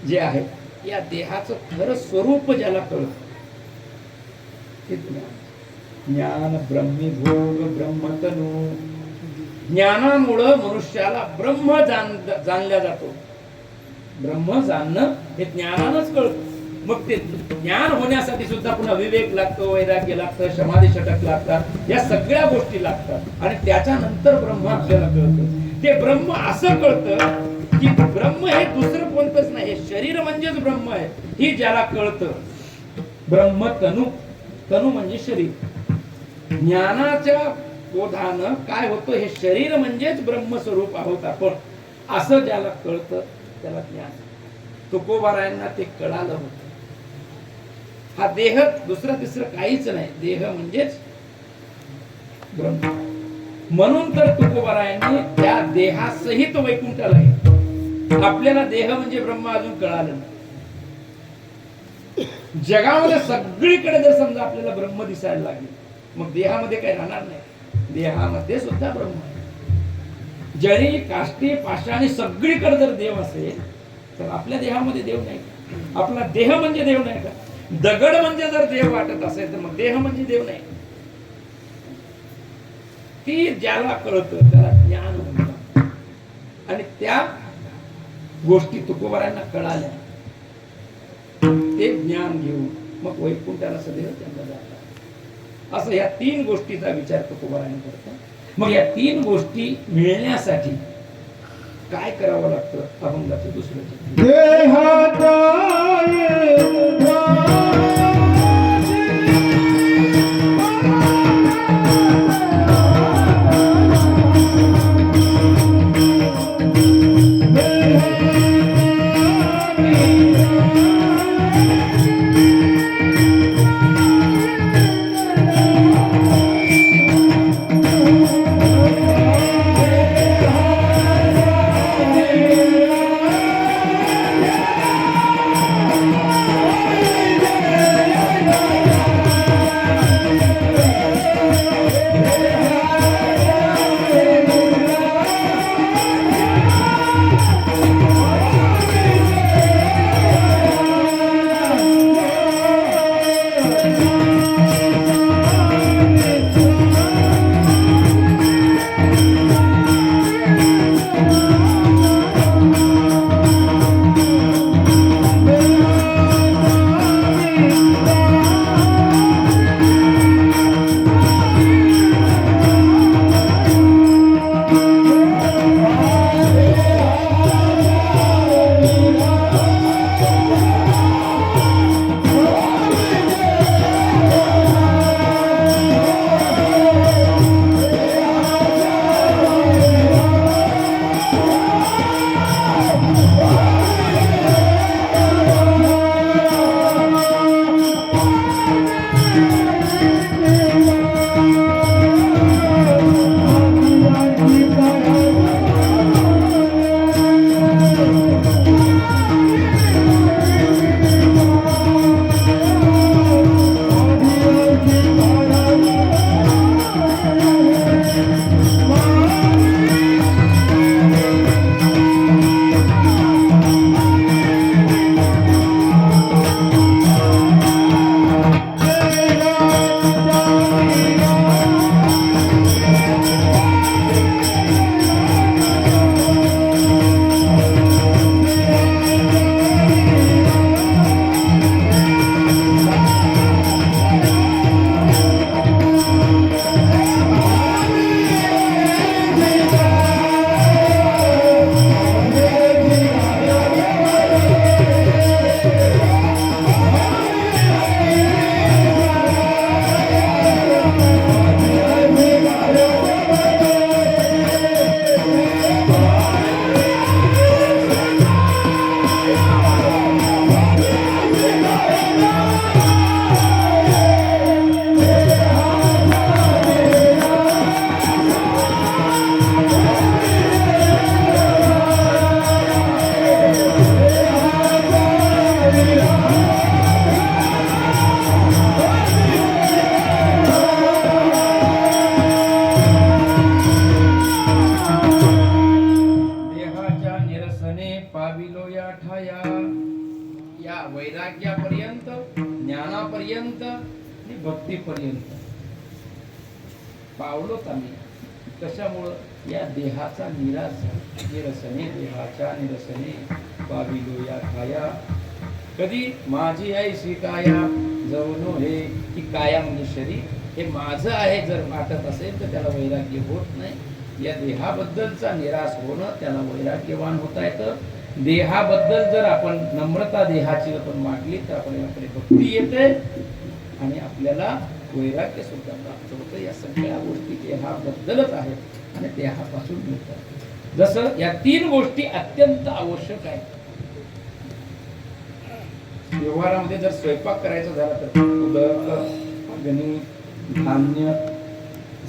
जे आहे या देहाचं खरं स्वरूप ज्याला कळत ते ज्ञान ब्रह्मीभोग ब्रह्मतनु. ज्ञानामुळं मनुष्याला ब्रह्म जाणल्या जातो. ब्रह्म जाणणं हे ज्ञानानंच कळतं. मग ते ज्ञान होण्यासाठी सुद्धा पुन्हा विवेक लागतो, वैराग्य लागतं, समाधी षटक लागतात, या सगळ्या गोष्टी लागतात आणि त्याच्यानंतर ब्रह्म आपल्याला कळतं. ते ब्रह्म असं कळतं की ब्रह्म हे दुसरं कोणतंच नाही, शरीर म्हणजेच ब्रह्म आहे ही ज्याला कळतं. ब्रह्म तनु, तनु म्हणजे शरीर. ज्ञानाच्या बोधानं काय होतं, हे शरीर म्हणजेच ब्रह्मस्वरूप आहोत आपण असं ज्याला कळतं त्याला ज्ञान. तुकोबारायांना ते कळालं होतं. हा देह दुसरं तिसरं काहीच नाही, देह म्हणजेच ब्रह्म. म्हणून तर तुकोबारायांनी त्या देहासहित वैकुंठाला गेले. आपल्याला देह म्हणजे ब्रह्म अजून कळालं नाही. जगामध्ये सगळीकडे जर समजा आपल्याला ब्रह्म दिसायला लागले मग देहामध्ये काही राहणार नाही. देहामध्ये सुद्धा ब्रह्म आहे. जळी काष्टी पाषाणी सगळीकडे जर देव असेल तर आपल्या देहामध्ये देव नाही. आपला देह म्हणजे देव नाही का? दगड म्हणजे जर देव वाटत असेल तर मग देह म्हणजे देव नाही. ती ज्याला कळतं त्याला ज्ञान म्हणतात. आणि त्या गोष्टी तुकोबारांना कळाल्या. ते ज्ञान घेऊन मग वैकुंठाला सदैव त्यांना जातात. असं या तीन गोष्टीचा विचार तुकोबारांनी करतात. मग या तीन गोष्टी मिळण्यासाठी काय करावं लागतं? अभंगाचं दुसरं पाविलो या ठाया. या वैराग्यापर्यंत, ज्ञानापर्यंत आणि भक्तीपर्यंत पावलोत आम्ही. कशामुळं? या देहाचा निरसने, देहाच्या निरसने पाविलो या ठाया. कधी? माझी ऐशी काया जवनो हे, की काया म्हणजे शरीर हे माझं आहे जर वाटत असेल तर त्याला वैराग्य होत नाही. या देहाबद्दलचा निराश होणं त्याला वैराग्यवान होता येतं. देहाबद्दल जर आपण नम्रता देहाची आपण मागली तर आपल्याकडे भक्ती येते आणि आपल्याला वैराग्य सुद्धा प्राप्त होतं. या सगळ्या गोष्टी देहाबद्दलच आहेत आणि देहापासून मिळतात. जसं या 3 गोष्टी अत्यंत आवश्यक आहेत. व्यवहारामध्ये जर स्वयंपाक करायचा झाला तर उदक, अग्नी, धान्य,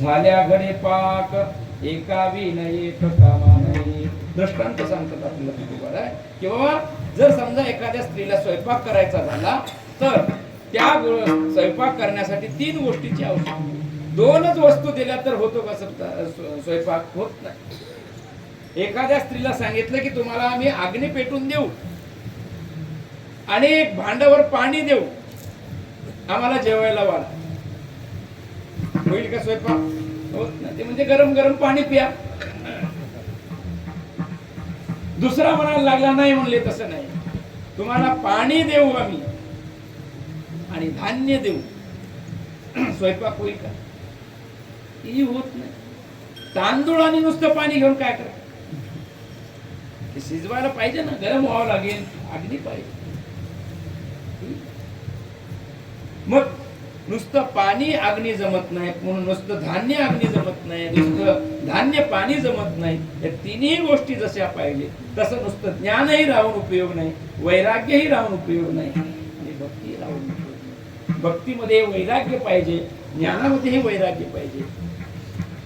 झाल्या घडे पाक, एका विन एक कामा नाही. दृष्टांत सांगतात आपल्याला तुकोबा की बाबा जर समजा एखाद्या स्त्रीला स्वयंपाक करायचा झाला तर त्या स्वयंपाक करण्यासाठी 3 गोष्टीची आवश्यकता. 2च वस्तू दिल्या तर होतो का स्वयंपाक? होत नाही. एखाद्या स्त्रीला सांगितलं की तुम्हाला आम्ही अग्नी पेटून देऊ आणि एक भांड्यावर पाणी देऊ, आम्हाला जेवायला वाढ, होईल का स्वयंपाक? होत नाही. ते म्हणजे गरम गरम पाणी प्या. दुसरा म्हणायला लागला नाही, म्हणले तसं नाही, तुम्हाला पाणी देऊ आम्ही आणि धान्य देऊ, स्वयंपाक होईल का? ही होत नाही. तांदूळ आणि नुसतं पाणी घेऊन काय करा? शिजवायला पाहिजे ना, गरम व्हावं लागेल, अग्नी पाहिजे. मग नुसतं पाणी अग्नी जमत नाही, म्हणून नुसतं धान्य अग्नी जमत नाही, नुसतं धान्य पाणी जमत नाही. या 3ही गोष्टी जशा पाहिजे तसं नुसतं ज्ञानही राहून उपयोग नाही, वैराग्यही राहून उपयोग नाही आणि भक्ती राहून उपयोग नाही. भक्तीमध्ये वैराग्य पाहिजे, ज्ञानामध्येही वैराग्य पाहिजे.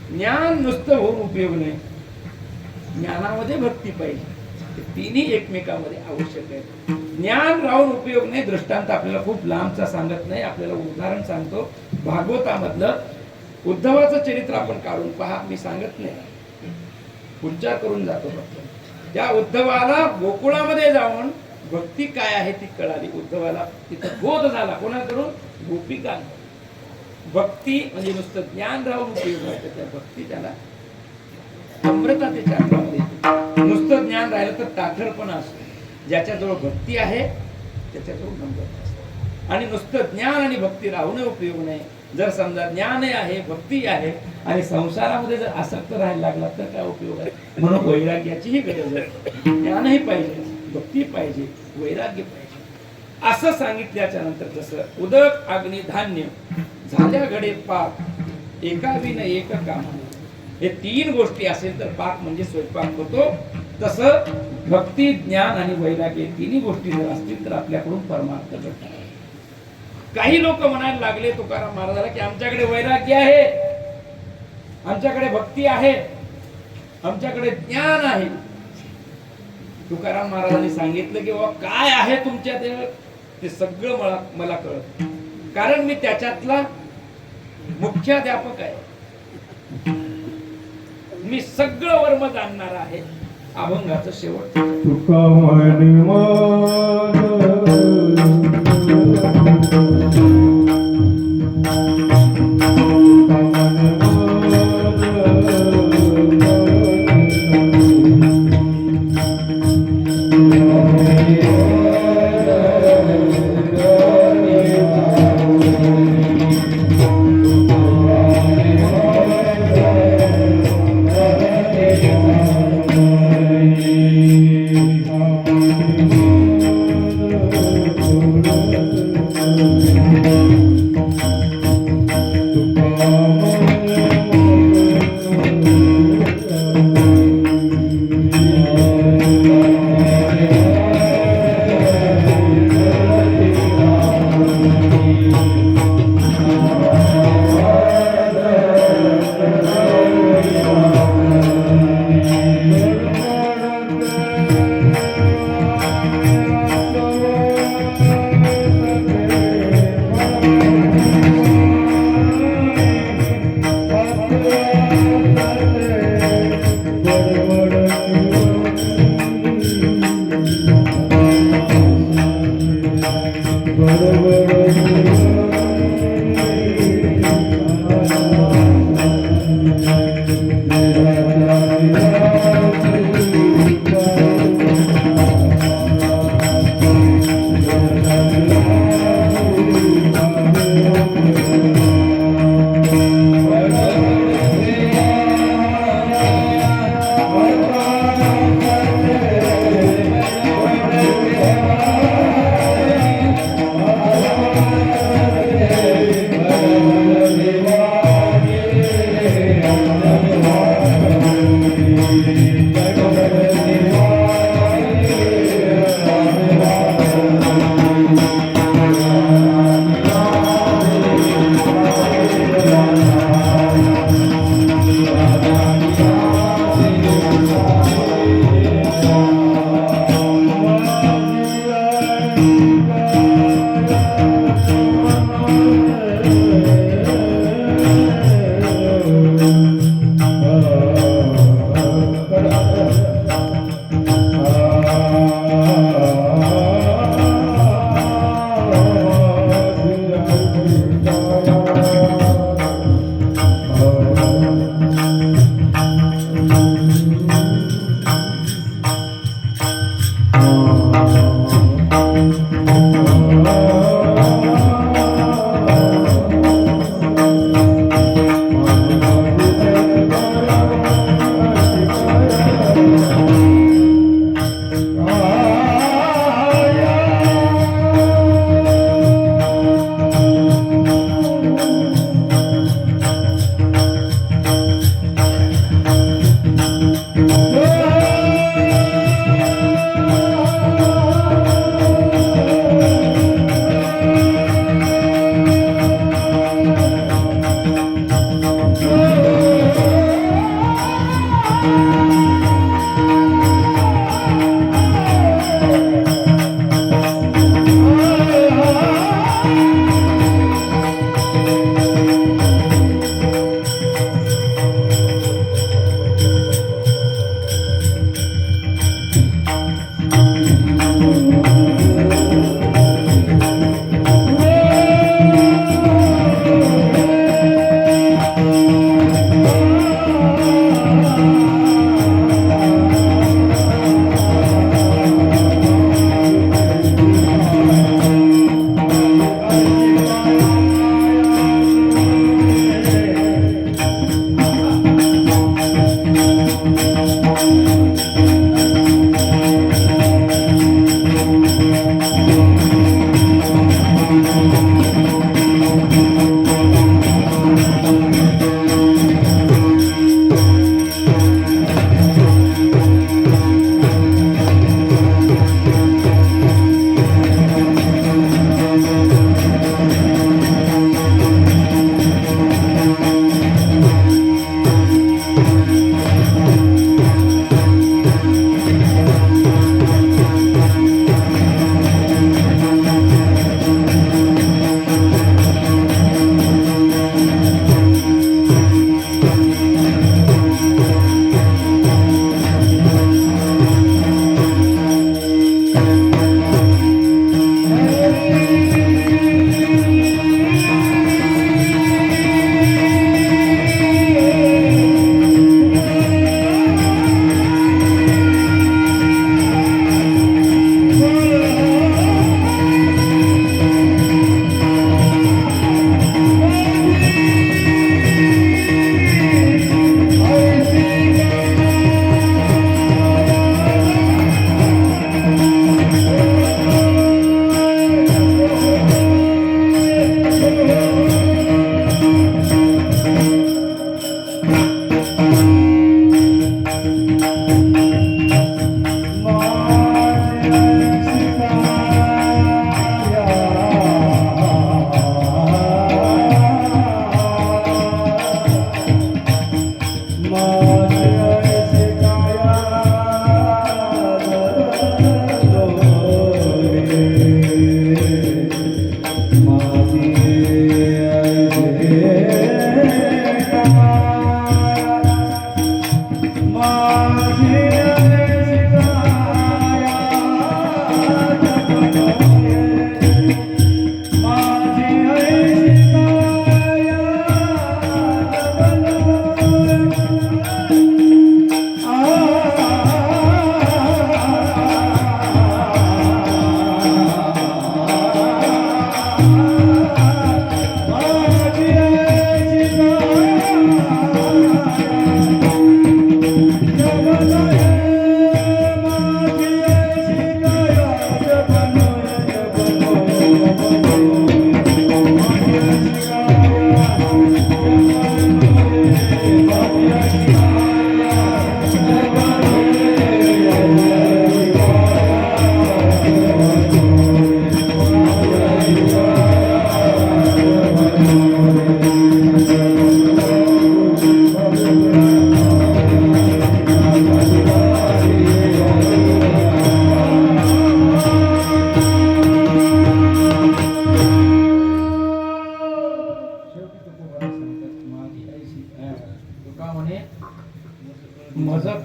ज्ञान नुसतं होऊन उपयोग नाही, ज्ञानामध्ये भक्ती पाहिजे. तिन्ही एकमेकांमध्ये आवश्यक आहे. ज्ञान राहून उपयोग नाही. दृष्टांत आपल्याला खूप लांबचा सांगत नाही, आपल्याला उदाहरण सांगतो. भागवतामधलं उद्धवाचं चरित्र आपण काढून पहा. मी सांगत नाही, उच्चार करून जातो. त्या उद्धवाला गोकुळामध्ये जाऊन भक्ती काय आहे ती कळाली. उद्धवाला तिथं बोध झाला. कोणाकडून? गोपिका. भक्ती म्हणजे नुसतं ज्ञान राहून उपयोग नाही, त्या भक्ती त्याला नम्रता त्याच्या अंगामध्ये येते. नुसतं ज्ञान राहिलं तर ताठरपणा असतो. ज्याच्याजवळ भक्ती आहे त्याच्याजवळ नम्रता असते. आणि नुसतं ज्ञान आणि भक्ती राहून उपयोग नाही. जर समजा ज्ञान आहे, भक्ती आहे आणि संसारामध्ये जर आसक्त राहायला लागला तर काय उपयोग आहे? म्हणून वैराग्याचीही गरज आहे. ज्ञानही पाहिजे, भक्ती पाहिजे, वैराग्य पाहिजे. असं सांगितल्याच्या नंतर जसं उदक, अग्नी, धान्य, झाल्या घडे पाक, एका विन एक कामा, हे 3 गोष्टी असेल तर पाक म्हणजे स्वयंपाक होतो. तसं भक्ती, ज्ञान आणि वैराग्य 3ही गोष्टी जर असतील तर आपल्याकडून परमार्थ घडतात. काही लोक म्हणायला लागले तुकाराम महाराजाला की आमच्याकडे वैराग्य आहे, आमच्याकडे भक्ती आहे, आमच्याकडे ज्ञान आहे. तुकाराम महाराजांनी सांगितलं की बाबा काय आहे तुमच्या ते सगळं मला कळत, कारण मी त्याच्यातला मुख्याध्यापक आहे. मी सगळं वर्म जाणणार आहे. अभंगाचं शेवट. तुका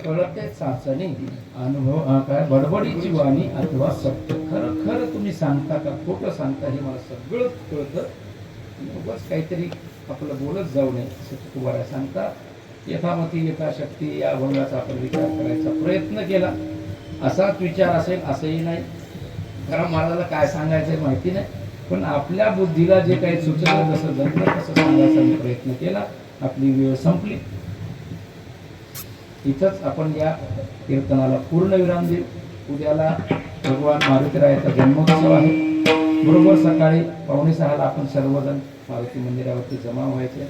कळते चाचणी अनुभव काय बडबडीची वाणी अथवा सत्य. खरं खरं तुम्ही सांगता का खोटं सांगता हे मला सगळं कळतं. बस काहीतरी आपलं बोलत जाऊ नये असं तुकोबाराय सांगता. यथामती यथाशक्ती या अभंगाचा आपण विचार करायचा प्रयत्न केला. असाच विचार असेल असंही नाही, कारण महाराजाला काय सांगायचं माहिती नाही, पण आपल्या बुद्धीला जे काही सुचलं जसं जमलं तसं सांगायचा मी प्रयत्न केला. आपली वेळ संपली. इथंच आपण या कीर्तनाला पूर्ण विराम देऊ. उद्याला भगवान मारुतीरायाचा जन्मोत्सव आहे. बरोबर सकाळी 5:45 आपण सर्वजण मारुती मंदिरावरती जमा व्हायचे.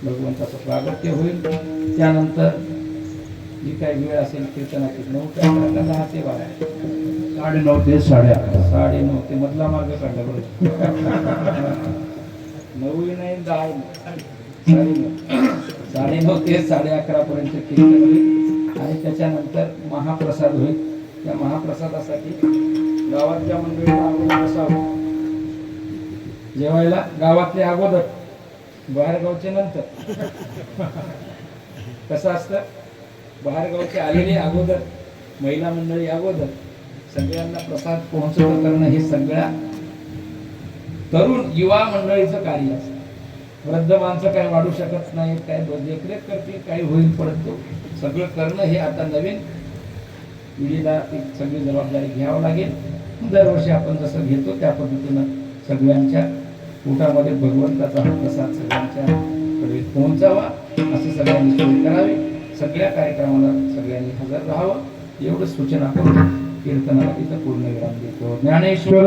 भगवंताचं प्रागट्य होईल. त्यानंतर जी काही वेळ असेल कीर्तनाची 9 ते 11, 10 ते 12, 9:30 ते 11:30, 9:30 ते मधला मार्ग काढला बरोबर. 9 नाही 10 9:30 ते 11:30 पर्यंत कीर्तन होईल आणि त्याच्यानंतर महाप्रसाद होईल. त्या महाप्रसादासाठी गावातल्या मंडळीला अगोदर बसावं. जेवायला गावातले अगोदर, बाहेरगावचे नंतर. कसं असतं, बाहेरगावचे आलेले अगोदर, महिला मंडळी अगोदर. सगळ्यांना प्रसाद पोहोचवत करणं हे सगळ्या तरुण युवा मंडळीचं कार्य असतं. वृद्ध माणसं काय वाढू शकत नाहीत, काय देखरेख करतील, काही होईल, परंतु सगळं करणं हे आता नवीन पिढीला एक सगळी जबाबदारी घ्यावं लागेल. दरवर्षी आपण जसं घेतो त्या पद्धतीनं सगळ्यांच्या पोटामध्ये भगवंताचा हा प्रसाद सगळ्यांच्याकडे पोहोचावा असं सगळ्यांनी सोय करावी. सगळ्या कार्यक्रमाला सगळ्यांनी हजर राहावं एवढं सूचना करून कीर्तनाला इथं पूर्ण विराम देतो. ज्ञानेश्वर